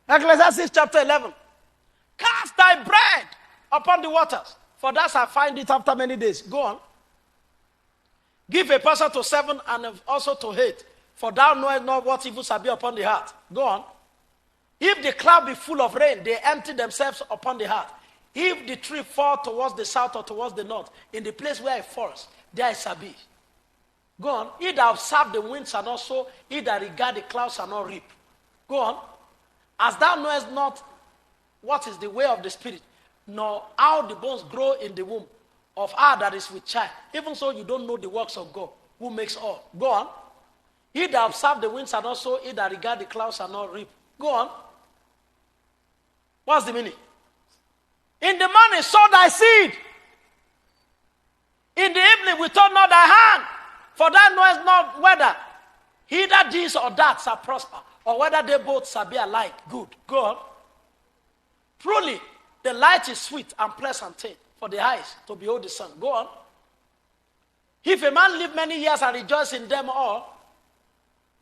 Ecclesiastes chapter 11. Cast thy bread upon the waters, for thus I find it after many days. Go on. Give a person to 7 and also to 8, for thou knowest not what evil shall be upon the heart. Go on. If the cloud be full of rain, they empty themselves upon the heart. If the tree fall towards the south or towards the north, in the place where it falls, there it shall be. Go on. He that observe the wind shall not sow, he that regard the clouds shall not reap. Go on. As thou knowest not what is the way of the spirit, nor how the bones grow in the womb of her that is with child, even so you don't know the works of God, who makes all. Go on. He that observe the wind shall not sow, he that regard the clouds shall not reap. Go on. What's the meaning? In the morning, sow thy seed. In the evening, withhold not thy hand, for thou knowest not whether either this or that shall prosper, or whether they both shall be alike good. Go on. Truly, the light is sweet and pleasant thing for the eyes to behold the sun. Go on. If a man live many years and rejoice in them all,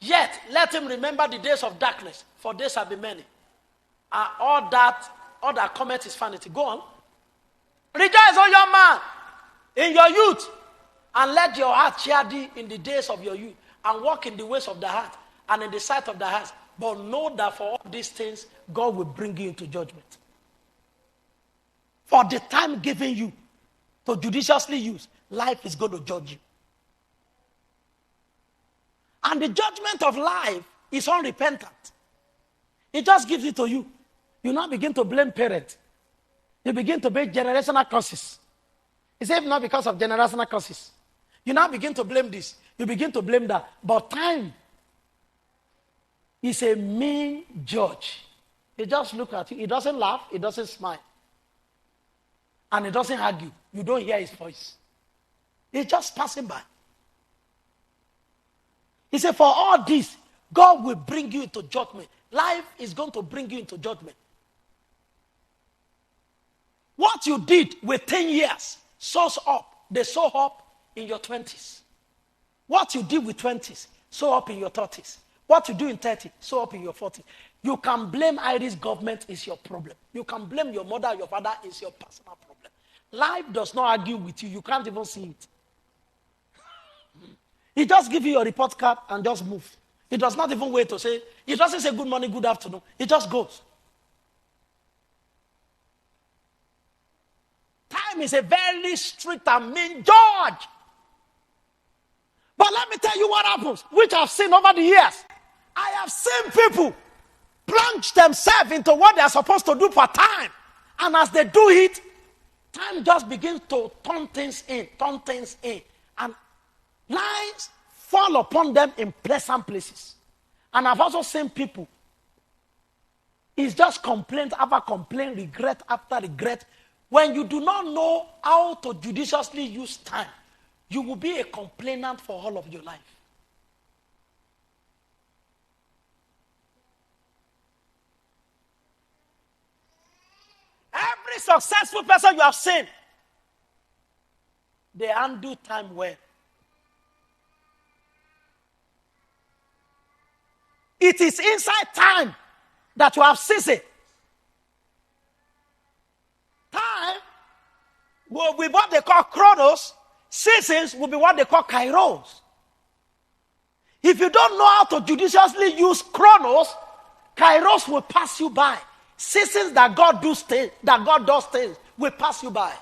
yet let him remember the days of darkness, for they shall be many. And all that cometh is vanity. Go on. Rejoice, O young man, in your youth, and let your heart cheer thee in the days of your youth, and walk in the ways of the heart, and in the sight of the heart. But know that for all these things, God will bring you into judgment. For the time given you to judiciously use, life is going to judge you. And the judgment of life is unrepentant. It just gives it to you. You now begin to blame parents. You begin to blame generational curses. It's even not because of generational curses. You now begin to blame this. You begin to blame that. But time is a mean judge. He just looks at you. He doesn't laugh. He doesn't smile. And he doesn't argue. You don't hear his voice. He's just passing by. He said, for all this, God will bring you into judgment. Life is going to bring you into judgment. What you did with 10 years sows up. They sow up in your 20s. What you did with 20s, sow up in your 30s. What you do in 30, sow up in your 40s. You can blame Irish government, is your problem. You can blame your mother, your father, is your personal problem. Life does not argue with you. You can't even see it. He just gives you your report card and just move. He does not even wait to say, he doesn't say good morning, good afternoon. He just goes. Time is a very strict and mean judge. But let me tell you what happens, which I've seen over the years. I have seen people plunge themselves into what they are supposed to do for time. And as they do it, time just begins to turn things in. And lies fall upon them in pleasant places. And I've also seen people, it's just complaint after complaint, regret after regret. When you do not know how to judiciously use time, you will be a complainant for all of your life. Every successful person you have seen, they handle time well. It is inside time that you have season. Time will be what they call chronos. Seasons will be what they call kairos. If you don't know how to judiciously use chronos, kairos will pass you by. Seasons that God does things will pass you by.